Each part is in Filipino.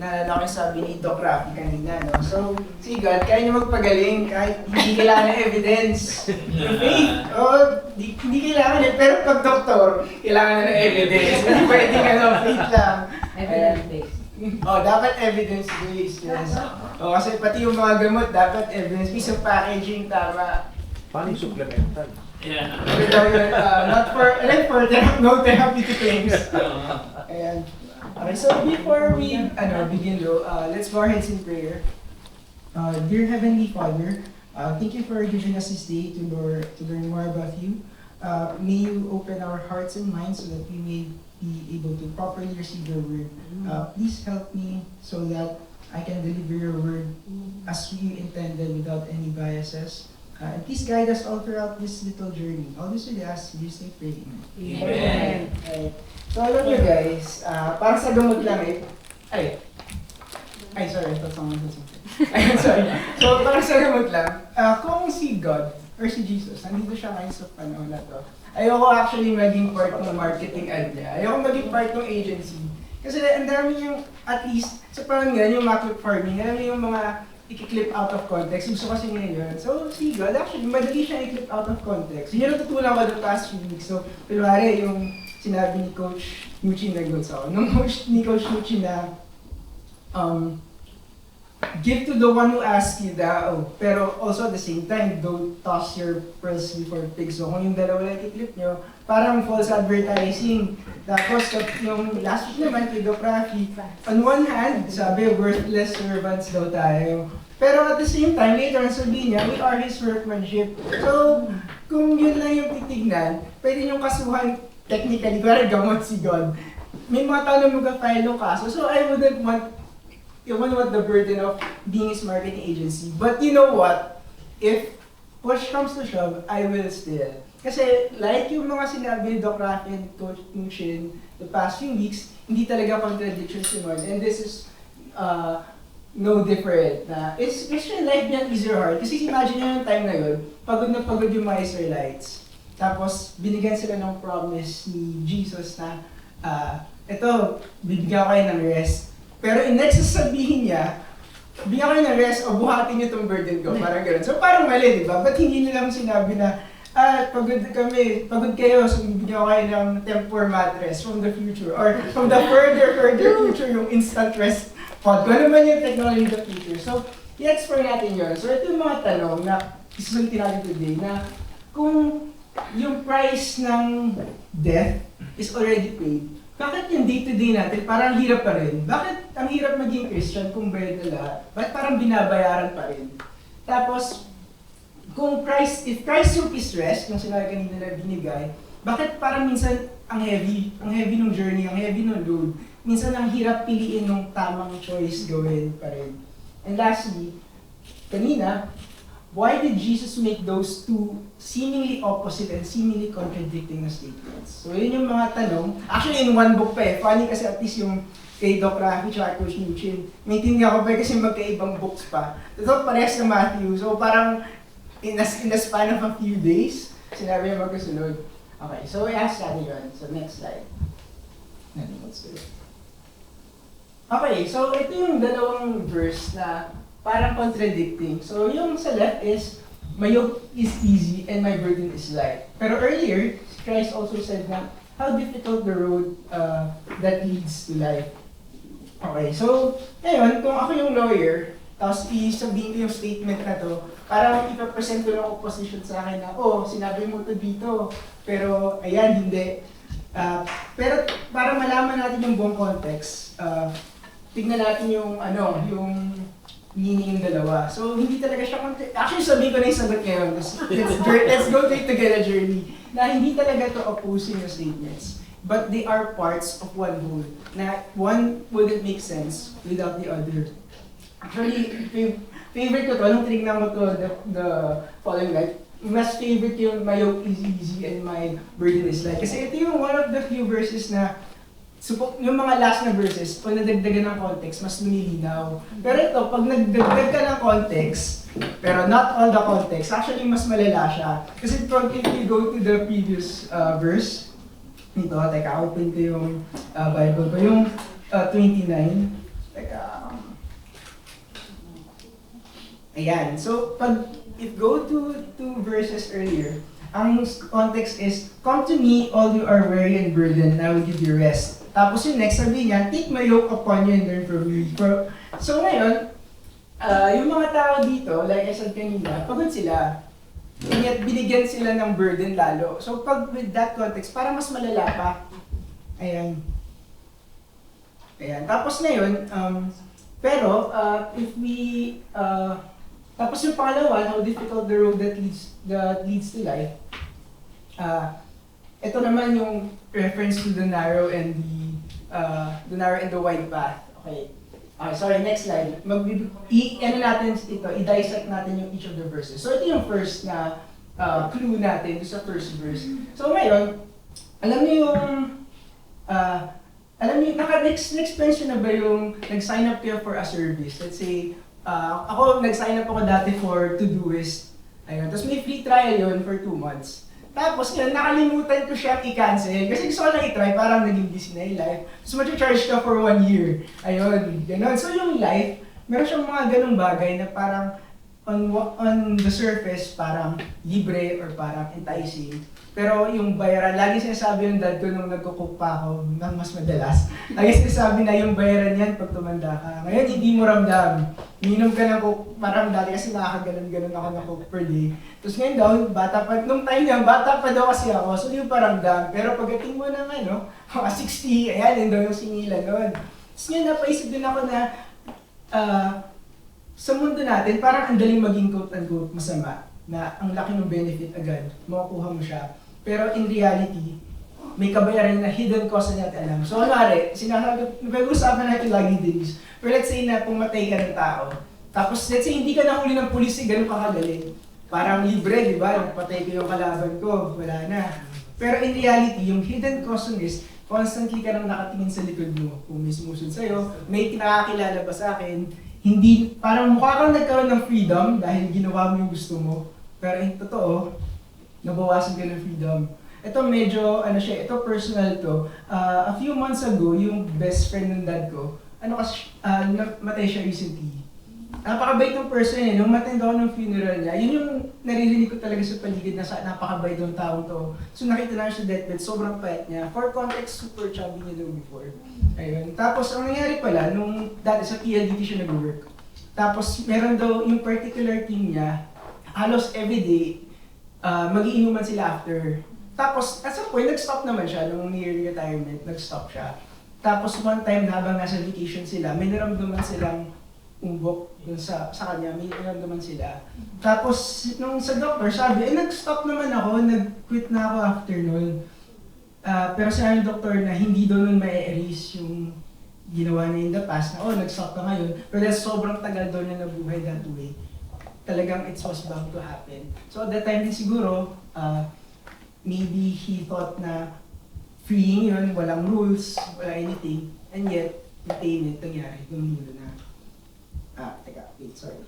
Naalala ko yung sabi ni Doc Rafi kanina, no? So, si God, kaya niya magpagaling kahit hindi kailangan ng evidence. Faith, hindi kailangan eh. Pero pag doktor, kailangan na ng evidence. Hindi pwedeng faith lang. Evidence-based. Dapat evidence-based. Yes. Kasi pati yung mga gamot, dapat evidence-based. Yung packaging, tama. Paano yung supplemental? Yeah. Ano daw yun, not for, no therapeutic claims. Ayan. Okay, so before we begin though, let's bow our heads in prayer. Dear Heavenly Father, thank you for giving us this day to learn more about you. May you open our hearts and minds so that we may be able to properly receive your word. Please help me so that I can deliver your word as you intended without any biases. And please guide us all throughout this little journey. All this we ask, we say pray. Amen. Right. So alam nyo guys, para sa gamot lang sorry, that's someone who's Ayun, sorry. So para sa gamot lang, kung si God or si Jesus, nandito siya ngayon sa panahon na to, ayoko actually maging part ng marketing ad niya. Ayoko maging part ng agency. Kasi ang dami yung, at least, sa parang ganyan, yung macro farming, alam niyo yung mga i-clip out of context. Gusto kasi ngayon. So, si God, actually, madali siya i-clip out of context. Yun yung natutunan ko the past few weeks. So, pilwari yung sinabi ni Coach Nucci na goats ako. Nung ni Coach Nucci na, give to the one who asks you daw. Pero also at the same time, don't toss your pearls before pigs. So, kung yung dalawa lang i-clip nyo, parang false advertising. Tapos, yung last week naman, kay Doc Rafi, on one hand, sabi, worthless servants daw tayo. Pero at the same time, later on sabihin niya, we are His workmanship. So, kung yun lang yung titignan, pwede niyong kasuhan technically, kaya gamot si God. May mga tao na mag-file ng kaso, so I wouldn't want the burden of being His marketing agency. But you know what? If push comes to shove, I will still. Kasi like yung mga sinabi ni Doc Rafi and Coach Nucci the past few weeks, hindi talaga contradiction si Lord. And this is no different. It's Christian life beyond easy or hard. Kasi imagine nyo yung time na yun, pagod na pagod yung mga Israelites. Tapos binigyan sila ng promise ni Jesus na, eto, bibigyan ko kayo ng rest. Pero in next sasabihin niya, bigyan kayo ng rest o buhatin niyo itong burden ko. Parang gano'n. So parang mali, di ba? Ba't hindi nila sinabi na, pagod kayo, so bibigyan ko kayo ng Tempur mattress from the future. Or from the further future, yung instant rest pod. Kung naman yung technology of the future. So, i-explore natin yun. So ito yung mga tanong na isusunod natin today na kung yung price ng death is already paid, bakit yung day-to-day natin parang hirap pa rin? Bakit ang hirap maging Christian kung bayad na lahat? Bakit parang binabayaran pa rin? Tapos, if Christ took His rest, yung sinabi kanina na binigay, bakit parang minsan ang heavy ng journey, ang heavy ng load, minsan ang hirap piliin ng tamang choice gawin pa rin. And lastly, kanina, why did Jesus make those two seemingly opposite and seemingly contradicting na statements? So yun yung mga tanong. Actually, in one book pa eh. Funny kasi at least yung kay Doc Rafi at Coach Nucci. Maintindihan ko pa kasi magkaibang books pa. Ito parehas na Matthew. So parang in the span of a few days, sinabi niya magkasunod. Okay, so I asked natin yun. So next slide. Let's do it. Okay, so ito yung dalawang verse na parang contradicting. So yung sa left is, my yoke is easy and my burden is light. Pero earlier, Christ also said na, how difficult the road that leads to life. Okay, so ngayon, kung ako yung lawyer, tapos isabihin ko yung statement na to, parang ipapresent ko ng opposition sa akin na, sinabi mo to dito, pero ayan, hindi. Pero para malaman natin yung buong context, tignan natin yung meaning yung dalawa. So, hindi talaga siya, actually sabihin ko na yung sagot ngayon, let's go take together journey, na hindi talaga to opposing yung statements, but they are parts of one whole, na one wouldn't make sense without the other. Actually, favorite ko to, nung tinignan ko to the following night, mas favorite yung my yoke is easy and my burden is light. Kasi ito yung one of the few verses na yung mga last na verses, pag nadagdagan ng context, mas lumilinaw. Pero ito, pag nagdagdag ka ng context, pero not all the context, actually mas malala siya. Kasi if you go to the previous verse, ito, teka, open ko yung Bible ko, yung 29. Teka, ayan, so if go to 2 verses earlier, ang context is, "Come to me, all you are weary and burdened, and I will give you rest." Tapos yung next sabi niya, "Take my yoke upon you and learn from me." So ngayon, yung mga tao dito, like I said kanina, pagod sila. And yet, binigyan sila ng burden lalo. So pag with that context, parang mas malala pa. Ayan. Ayan. Tapos ngayon, pero if we, tapos yung pangalawa, how difficult the road that leads to life. Ito naman yung reference to the narrow and the wide path. Okay. Sorry, next slide. I-dissect natin yung each of the verses. So ito yung first na clue natin sa first verse. So ngayon, alam niyo naka-experience na ba yung nag-sign up kayo for a service? Let's say, ako nag-sign up ako dati for Todoist. Ayun, tapos may free trial yun for 2 months. Tapos yun, nakalimutan ko siya i-cancel kasi gusto ko lang i-try, parang naging busy na yung life. So mag-charge ka for 1 year. Ayun, gano'n. So yung life, meron siyang mga ganung bagay na parang on the surface, parang libre or parang enticing. Pero yung bayaran, lagi sinasabi yung dad ko nung nagkukook pa ako, nang mas madalas. Lagi sinasabi na yung bayaran yan pag tumanda ka. Ngayon, hindi mo ramdam. Minom ka ng coke, parang dati kasi nakakaganon-ganon ako ng coke per day. Tapos ngayon daw, nung time niya, bata pa daw kasi ako, so hindi mo pa ramdam. Pero pagdating mo ng mga 60, ayan, yun daw yung singilan nun. Tapos ngayon, napaisip din ako na, sa mundo natin, parang ang daling maging quote-unquote masama, na ang laki ng benefit agad, makukuha mo siya. Pero in reality, may kabayaran na hidden cost na natin alam. So, kunwari, nag-uusapan natin lagi din is, pero let's say na pumatay ka ng tao, tapos let's say hindi ka nahuli ng pulis, ganun ka kagaling. Parang libre, di ba? Napatay ko yung kalaban ko, wala na. Pero in reality, yung hidden cost is, constantly ka nang nakatingin sa likod mo. Kung may sumusunod sa'yo, may nakakilala ba sa akin, hindi, parang mukha kang nagkaroon ng freedom dahil ginawa mo yung gusto mo. Pero in totoo, nabawasan ka ng freedom. Ito medyo, ito personal to. A few months ago, yung best friend ng dad ko, namatay siya recently. Napakabait ng person eh. Nung matendo ako ng funeral niya, yun yung naririnig ko talaga sa paligid na napakabait ng tao to. So nakita na siya sa deathbed, sobrang payat niya. For context, super chubby niya daw before. Ayun. Tapos ang nangyari pala, nung dati sa PLDT siya nag-work. Tapos meron daw yung particular team niya, halos everyday, mag-iinuman sila after. Tapos at some point, nag-stop naman siya nung near retirement, nag-stop siya. Tapos one time na habang nasa vacation sila, may naramdaman silang umbok dun sa kanya, may naramdaman sila. Tapos nung sa doctor, sabi, nag-stop naman ako, nag-quit na ako after nun. Pero sabi ng doktor na hindi daw nun ma-erase yung ginawa niya in the past, na nag-stop ka ngayon, pero dahil sobrang tagal daw niya nabuhay that way. Talagang it was bound to happen. So at that time din siguro, maybe he thought na freeing yun, walang rules, wala anything, and yet, maintain it, nangyari, gumulo na. Teka, wait, sorry.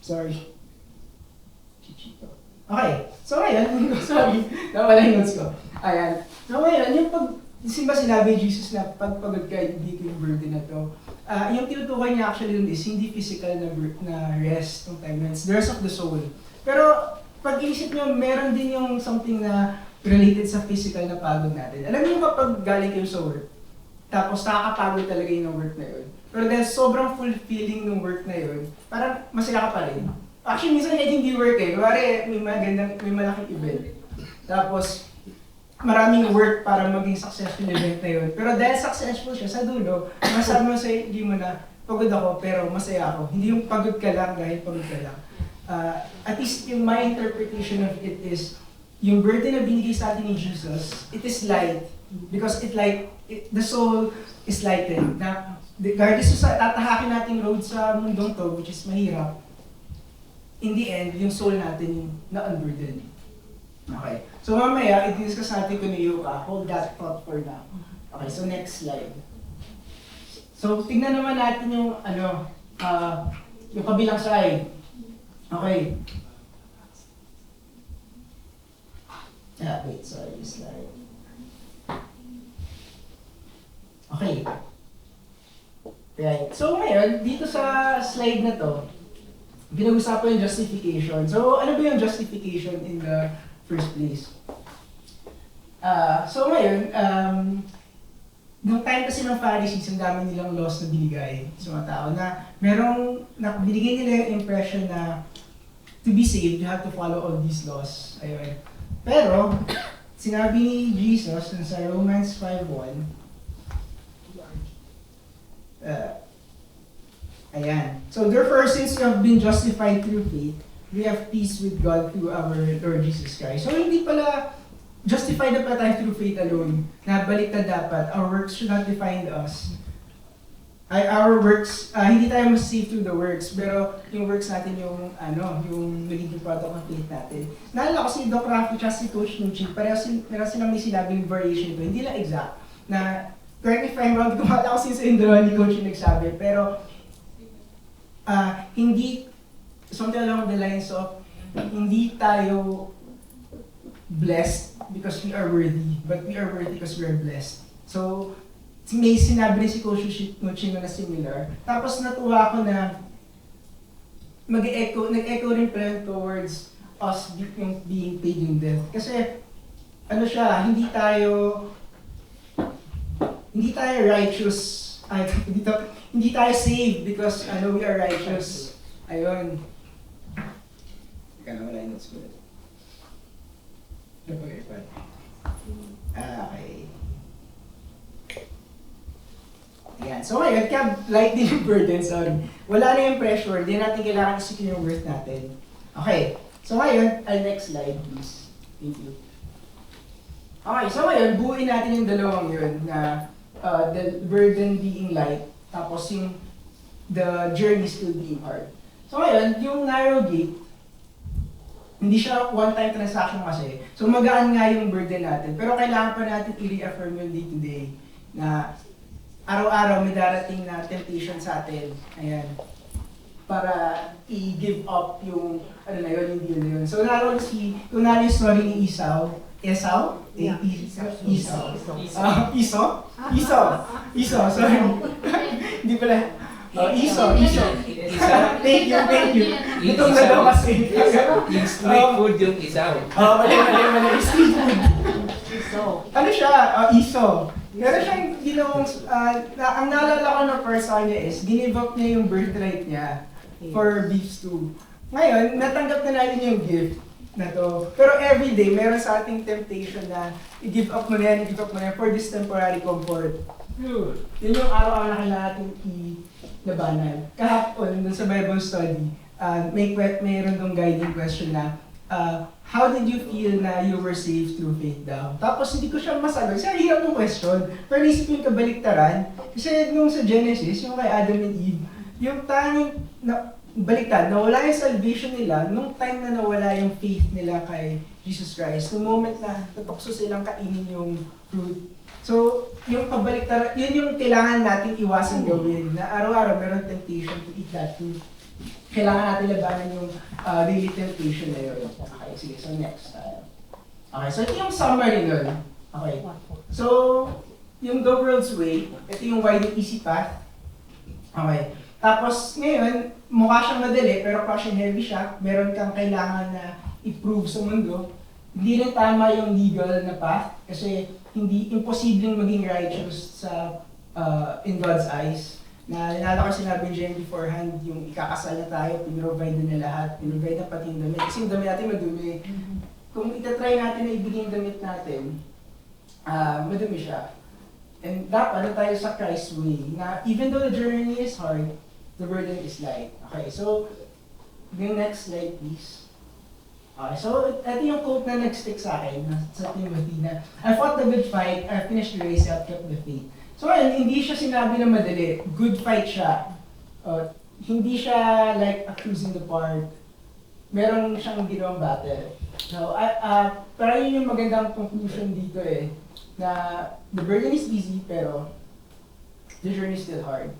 Sorry. Chichito. Okay, so ngayon, sorry, nawala yung notes ko. Ayan. So ngayon, yung simba sinabi Jesus na pagpagod ka, hindi ko yung burden na to. Yung tinutukoy niya actually dun is hindi physical na rest ng time, it's the rest of the soul. Pero pag iisip nyo, meron din yung something na related sa physical na pagod natin. Alam niyo kapag galing kayo sa work, tapos nakakapagod talaga yung work na yun. Pero dahil sobrang fulfilling ng work na yun, parang masaya ka pa rin. Actually, minsan kahit hindi work eh. Kuwari, may malaking event. Tapos, maraming work para maging successful event na yun. Pero dahil successful siya, sa dulo, masabi mo sa hindi mo na, pagod ako, pero masaya ako. Hindi yung pagod ka lang dahil pagod ka lang. At least yung my interpretation of it is, yung burden na binigay sa atin ni Jesus, it is light. Because the soul is lightened. Na, regardless sa tatahakin nating road sa mundong to, which is mahirap, in the end, yung soul natin yung na-unburdened. Okay. So mamaya, i-discuss natin kung ano ka. Hold that thought for now. Okay, so next slide. So tignan naman natin yung yung kabilang side. Okay. Wait, sorry, slide. Okay. Right. So ngayon, dito sa slide na to, pinag-usapan yung justification. So ano ba yung justification in the first place? So ngayon, nung time kasi ng Pharisees, ang dami nilang laws na binigay sa mga tao na binigay nila yung impression na to be saved, you have to follow all these laws. Ayun. Pero, sinabi ni Jesus sa Romans 5:1, ayan. So therefore, since we have been justified through faith, we have peace with God through our Lord Jesus Christ. So hindi pala justified na pala tayo through faith alone. Nabaliktad dapat. Our works should not define us. Our works, hindi tayo mas-save through the works, pero yung works natin yung nagiging product ng faith natin. Naalala ko si Doc Rafi at si Coach Nucci, pareho silang may sinabing variation ito. Hindi lang exact. Na, correct me if I'm wrong, kumala ko sa yung dalawa ni Coach yung nagsabi, pero hindi, something along the lines of, hindi tayo blessed because we are worthy, but we are worthy because we are blessed. So, may sinabi rin si Coach Nucci na similar. Tapos natuwa ko na nag-echo rin pala towards us being paid in death. Kasi, hindi tayo righteous, hindi tayo saved because we are righteous. Ayun. Teka na, wala yung notes ko. Okay. Ayan. So ngayon, kaya light din yung burden, sorry. Wala na yung pressure, hindi natin kailangan isipin yung worth natin. Okay. So ngayon, next slide please. Thank you. Okay, so ngayon, buuin natin yung dalawang yun na the burden being light, tapos yung the journey still being hard. So ngayon, yung narrow gate, hindi siya one-time transaction kasi. So magaan nga yung burden natin. Pero kailangan pa natin i-reaffirm yung day-to-day na araw-araw may darating na temptation sa atin. Ayan. Para i-give up yung, yung deal na yun. So naroon yung story ni Esau. Esau? Yeah. Esau, sorry. Hindi pala. Esau. Thank you. Itong na daw kasi. Yung street food yung isaw. Mali. Street food. Ano siya? Esau. Meron siyang ginawang, ang naalala ko na first sa kanya is, ginive up niya yung birthright niya for beef stew. Ngayon, natanggap na natin yung gift na to. Pero everyday, meron sa ating temptation na i-give up mo na yan for this temporary comfort. Yun yung araw-araw na kailangan natin labanan. Kahapon, dun sa Bible study, mayroon dong guiding question na, how did you feel na you were saved through faith daw? Tapos hindi ko siya masagot. Kasi hirap ng question. Pero naisip ko yung kabaliktaran. Kasi nung sa Genesis, yung kay Adam and Eve, yung tanging baliktad, nawala yung salvation nila nung time na nawala yung faith nila kay Jesus Christ. Nung moment na natukso silang kainin yung fruit. So, yung kabaliktaran, yun yung kailangan natin iwasan gawin. Na araw-araw meron temptation to eat that fruit. Kailangan natin labanan yung daily temptation na yun. Okay, sige. So next. Okay, so ito yung summary nun. Okay. So, yung the world's way, ito yung wide and easy path. Okay. Tapos ngayon, mukha siyang madali, pero kasi heavy siya. Meron kang kailangan na i-prove sa mundo. Hindi rin tama yung legal na path kasi hindi imposibleng maging righteous sa in God's eyes. Na nalala ko sinabi niya beforehand, yung ikakasal na tayo, pinrovide na lahat, pinrovide na pati yung damit. Kasi yung damit natin madumi. Kung itatry natin na ibigay yung damit natin, madumi siya. And dapat tayo sa Christ's way, na even though the journey is hard, the burden is light. Okay, so, yung next slide please. Okay, so ito yung quote na nag-stick sa akin, sa Timothy na, I fought the good fight, I finished the race, I kept the faith. So ayun, hindi siya sinabi na madali. Good fight siya. Hindi siya like a cruise in the park. meron siyang ginawang battle. No, parang yun yung magandang conclusion dito eh, na the burden is easy pero the journey is still hard.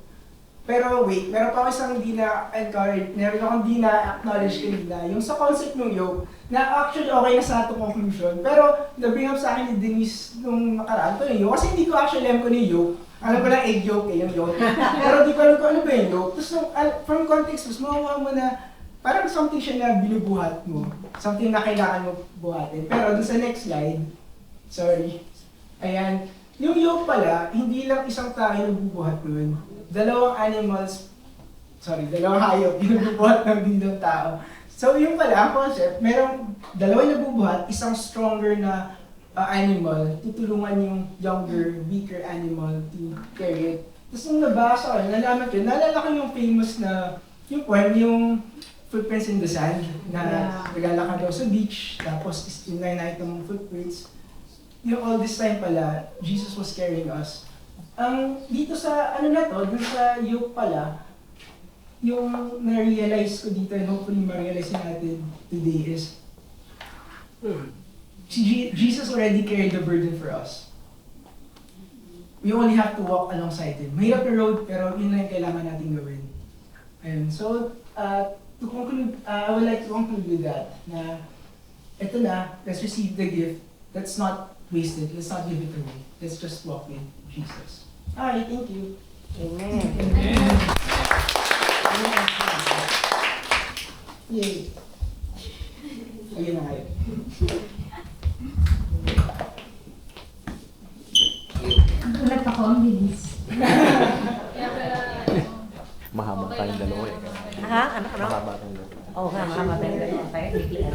Pero wait, meron pa ako isang hindi na-encourage, meron akong hindi na-acknowledge kanina, yung sa concept ng yoke, na actually okay na sa itong conclusion, pero na-bring up sa akin ni Denise nung nakaraan ko yung yoke, kasi hindi ko actually alam ko yung yoke. Alam ko lang egg yolk eh, yung yolk. Pero di ko alam kung ano ba yung yolk. Tapos from context, mas makuha mo na parang something siya na binubuhat mo. Something na kailangan mo buhatin. Pero dun sa next slide, sorry. Ayan. Yung yolk pala, hindi lang isang tao yung bubuhat nun. Dalawang hayop yung nabubuhat ng bindong tao. So yung pala, ang concept, merong dalawang nabubuhat, isang stronger na animal, tutulungan yung younger, weaker animal to carry it. Tapos nung nabasa ko, nalaman ko, naalala ko yung famous na, yung poem, yung footprints in the sand, na naglalakad daw sa beach, tapos nakita mong footprints. Yung all this time pala, Jesus was carrying us. Dito sa, ano na to, dun sa yoke pala, yung na-realize ko dito, and hopefully ma-realize natin today is, Jesus already carried the burden for us. We only have to walk alongside Him. Mahirap na road, pero yun lang yung kailangan natin gawin. And so, to conclude, I would like to conclude with that, na ito na, let's receive the gift. Let's not waste it. Let's not give it away. Let's just walk with Jesus. Alright, thank you. Amen. Amen. Yay. Ayun na kayo. Ulat ako, ang bilis. Mahaba tayong dalawa eh. Ha? Ano? Mahaba tayong dalawa. Oo nga, mahaba tayo. Kaya iklian.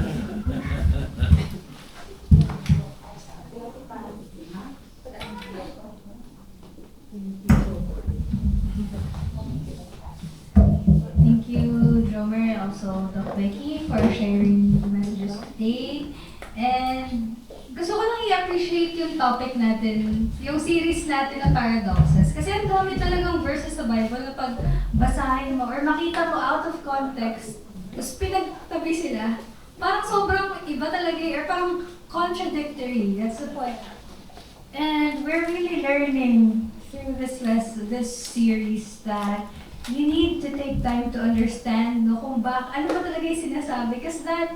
Thank you, drummer, and also Doc Becky, for sharing the messages today. And gusto ko lang i-appreciate yung topic natin, yung series natin ng paradoxes. Kasi ang dami talagang verses sa Bible na pag basahin mo or makita mo out of context, tapos pinagtabi sila, parang sobrang iba talaga or parang contradictory. That's the point. And we're really learning through this series that you need to take time to understand kung ano ba talaga yung sinasabi. Because that,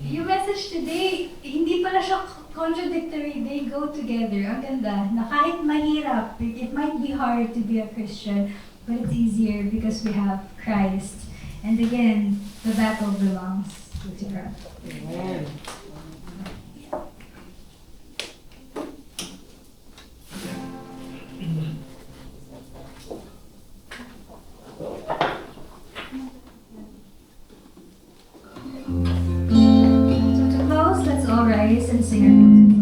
yung message today, hindi pala siya contradictory, they go together. Ang ganda, na kahit mahirap, it might be hard to be a Christian, but it's easier because we have Christ. And again, the battle belongs to Christ. Amen. So to close, let's all rise and sing our closing song.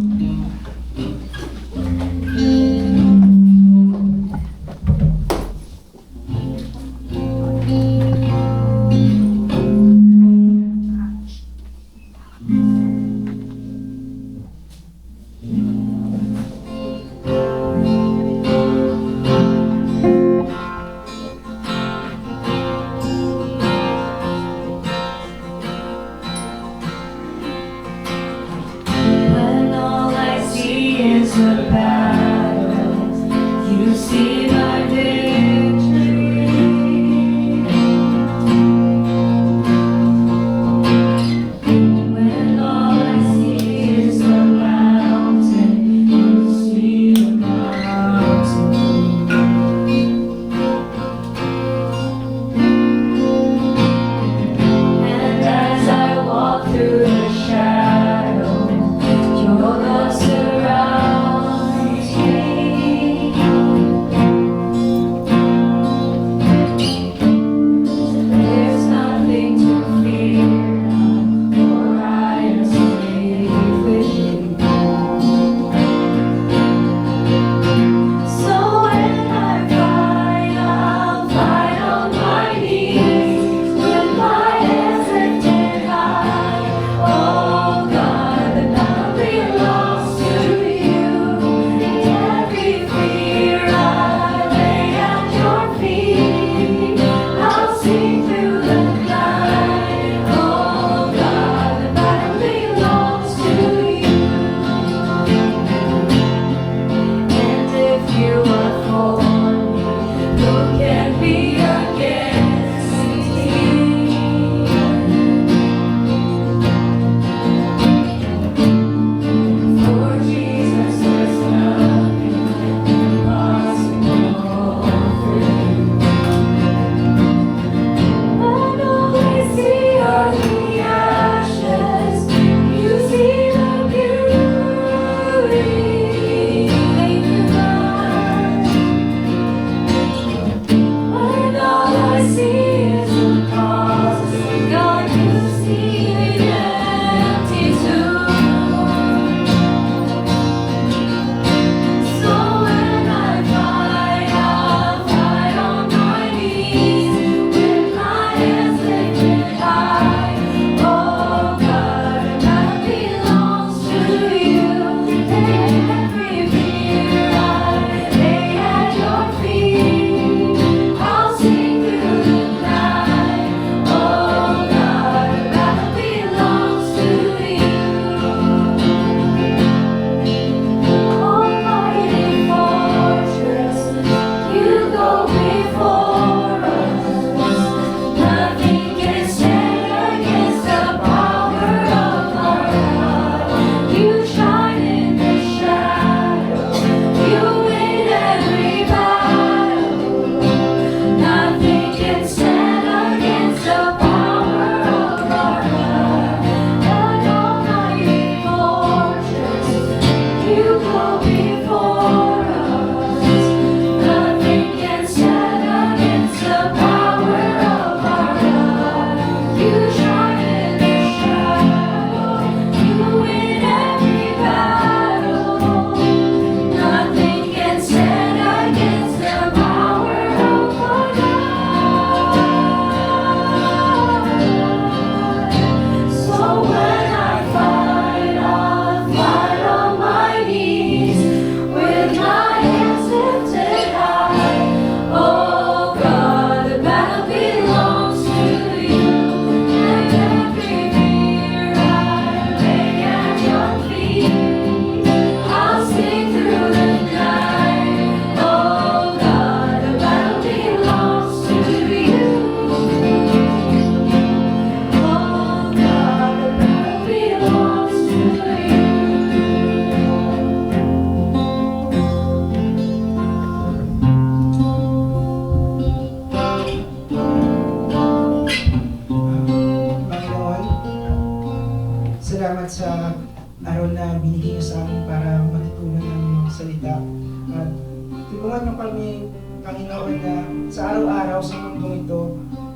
sa mundong ito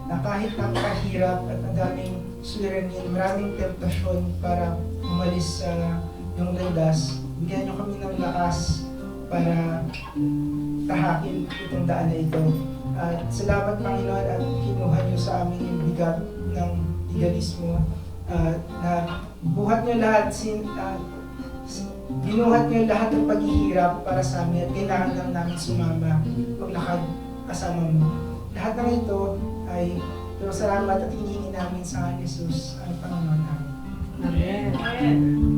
na kahit napakahirap at ang daming suliranin, maraming temptasyon para umalis sa yung landas, bigyan niyo kami ng lakas para tahakin itong daan na ito. At salamat Panginoon at kinuha niyo sa amin yung bigat ng legalismo. Na buhat niyo lahat, binuhat niyo lahat ng paghihirap para sa amin at kailangan lang namin sumama, maglakad kasama mo. Lahat ng ito ay pero salamat at hinihingi namin sa Jesus ang Panginoon namin. Amen.